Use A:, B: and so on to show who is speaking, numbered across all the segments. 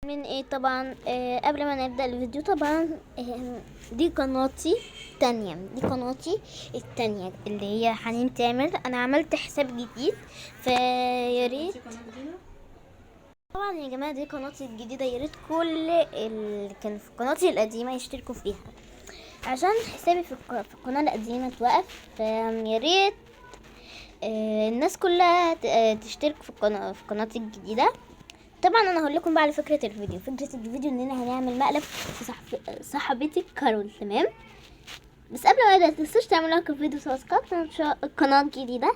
A: من ايه طبعا. قبل ما نبدأ الفيديو طبعا دي قناتي التانية، اللي هي حنين تامر. انا عملت حساب جديد فياريت طبعا يا جماعة دي قناتي الجديدة، ياريت كل اللي كان في قناتي القديمة يشتركوا فيها عشان حسابي في القناة القديمة اتوقف. فياريت الناس كلها تشترك في قناتي الجديدة. طبعا انا هقول لكم بقى على فكره الفيديو اننا هنعمل مقلب في صاحبتي كارول، تمام؟ بس قبل ما نبدا متنسوش تعملوا لايك الفيديو، سبسكرايب القناه الجديده،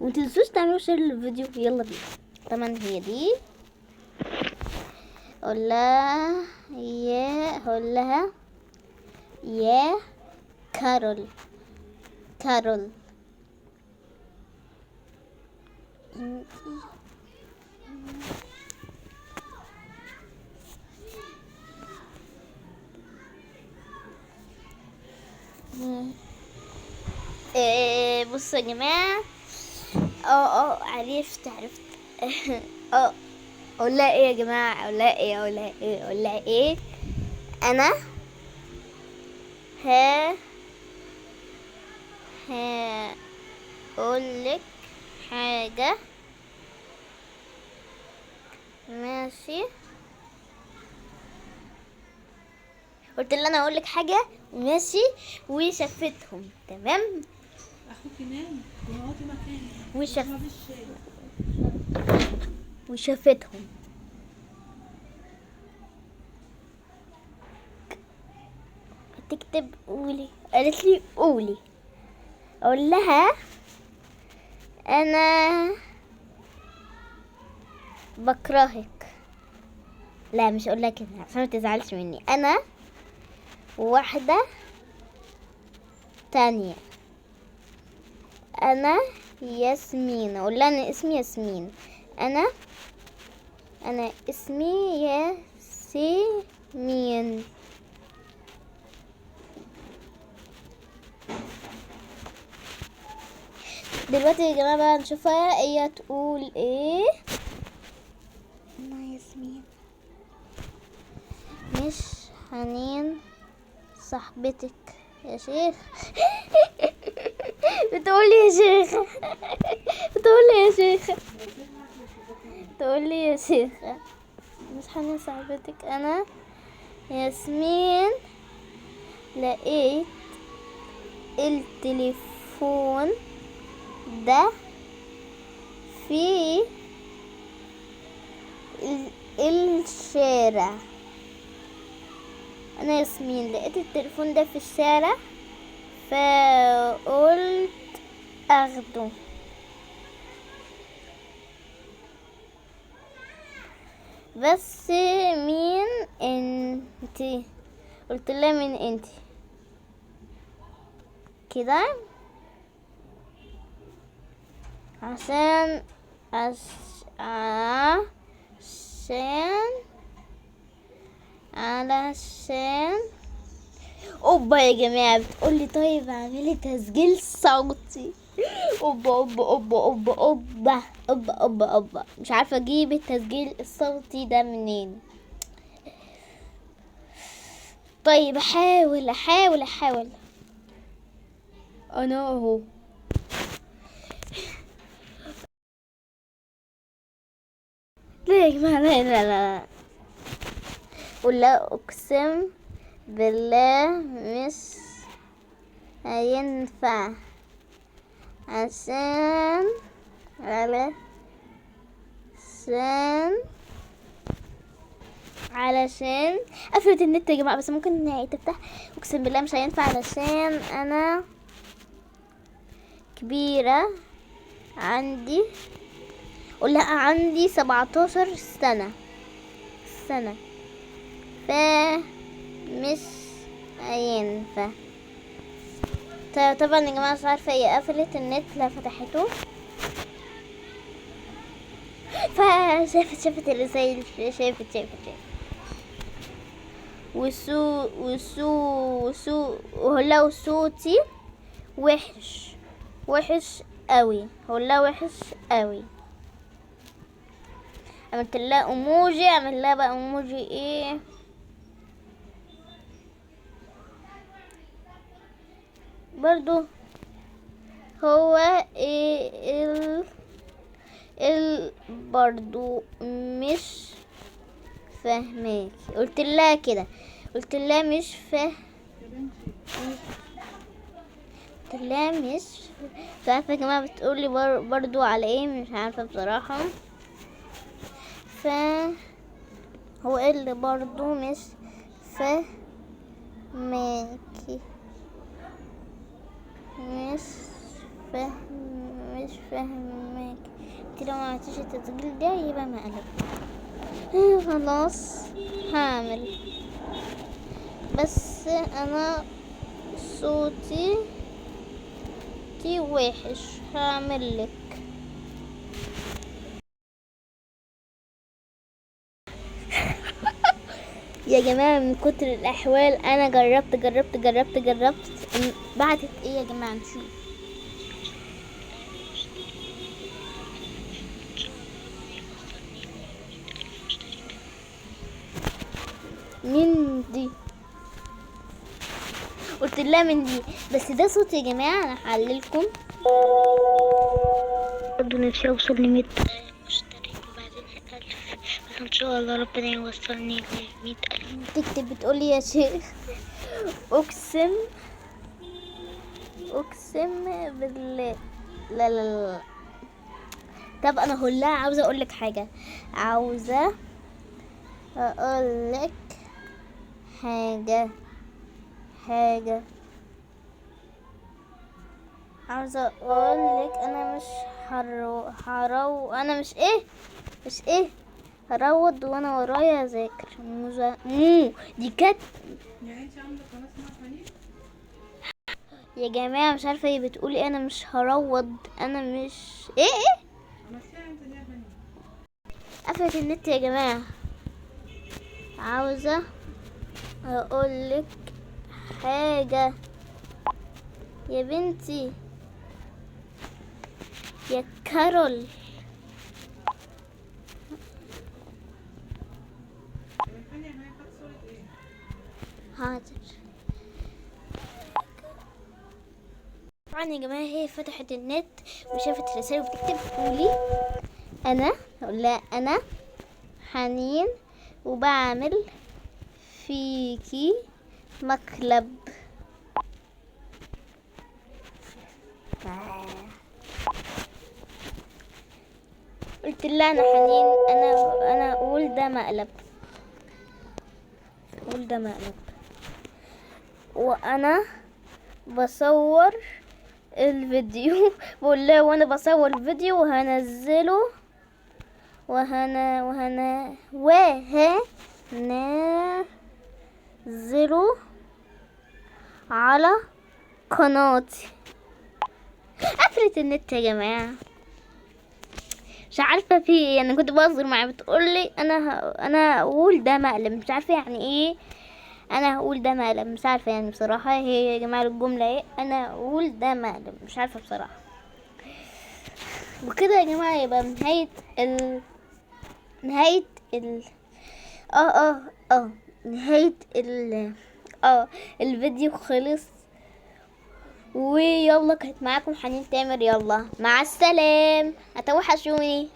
A: ومتنسوش تعملوا شير للفيديو. يلا بينا. طبعا هي دي هقول لها يا كارول بصوا يا جماعه. عرفت اقول لها ايه يا جماعه؟ اقول لها ايه؟ انا اقول لك حاجه، ماشي؟ قلت لها انا اقول لك حاجه، ماشي؟ وشفتهم، تمام؟
B: اخوك نام وهاتي مكاني
A: وشفتهم. تكتب قولي، قالت لي قولي. اقول لها انا بكرهك. لا مش اقول لها كده عشان ما تزعلش مني. انا واحده تانية، انا ياسمين. اقول لها انا اسمي ياسمين، انا اسمي ياسمين. دلوقتي يا جماعه بقى نشوفها هي تقول ايه. انا ياسمين مش حنين صاحبتك يا شيخ. بتقولي يا شيخ، تقولي يا شيخ مش حنين صاحبتك. انا ياسمين لقيت التليفون ده في الشارع. انا ياسمين لقيت التليفون ده في الشارع فقلت اخده. بس مين انتي؟ قلت لها مين انتي كده عشان علشان اوبا يا جماعه بتقولي طيب اعملي تسجيل صوتي. اوبا مش عارفه اجيب التسجيل الصوتي ده منين. طيب احاول انا اهو. لا يا جماعه لا ولا اقسم بالله مش هينفع علشان قفلت النت يا جماعه، بس ممكن تفتح. اقسم بالله مش هينفع علشان انا كبيره، عندي قولها عندي 17 سنه مش هينفع. طبعا يا جماعه مش عارفه هي قفلت النت لا فتحته. شافت الرسايل، شافت وهلا صوتي وحش قوي. هقولها وحش قوي عملت لها ايموجي، اعمل لها بقى ايموجي ايه؟ برضو هو ايه برضو مش فاهماك. قلت لها كده، قلت لها مش
B: يا بنتي
A: قلت لها مش عارفه يا جماعه بتقولي برضو على ايه، مش عارفه بصراحه. ف هو إيه اللي برضو مش فاهماكي؟ مش مش فاهماكي. انت لو ما عملتيش التسجيل ده يبقى مقلب. خلاص هعمل، بس انا صوتي وحش، هعمل لك. يا جماعة من كتر الأحوال أنا جربت. بعتت إيه يا جماعة؟ نشوف. مين دي؟ قلت لها من دي، بس ده صوت يا جماعة. أنا هحللكم. برضه نفسي أوصل ل100 مشترك وبعدين 1000، بس إن شاء الله ربنا يوصلني ل100,000. تكتب بتقولي يا شيخ أقسم بالله. لا. طب انا هقول لها، عاوزه اقول لك حاجه، عاوزه اقول لك حاجه عاوزه اقول لك انا مش انا مش ايه هروض وانا ورايا اذاكر. دي كانت
B: يعني انت عامله قناه اسمها حنين؟
A: يا جماعه مش عارفه هي بتقول ايه. انا مش هروض، انا مش ايه.
B: عملتيها انت ليه يا حنين؟
A: قفلت النت يا جماعه. عاوزه اقول لك حاجه يا بنتي يا كارول.
B: يا حنين هي كانت صورة ايه؟
A: حاضر. طبعا يا جماعه هي فتحت النت وشافت الرسائل وبتكتب تقولي انا، اقول لها انا حنين وبعمل فيكي مقلب. قلت لها انا حنين، انا اقول ده مقلب، وانا بصور الفيديو. بقول لها وانا بصور الفيديو وهنزله وهنزله على قناتي. قفلت النت يا جماعه. مش عارفه في ايه. انا كنت بهزر معاها بتقولي انا هقول ده مقلب، مش عارفه يعني ايه انا هقول ده مقلب. مش عارفه يعني بصراحه هي يا جماعه الجمله ايه انا هقول ده مقلب، مش عارفه بصراحه. وكده يا جماعه يبقى نهايه ال نهايه الفيديو خلص. ويلا كانت معاكم حنين تامر. يلا مع السلام، هتوحشوني.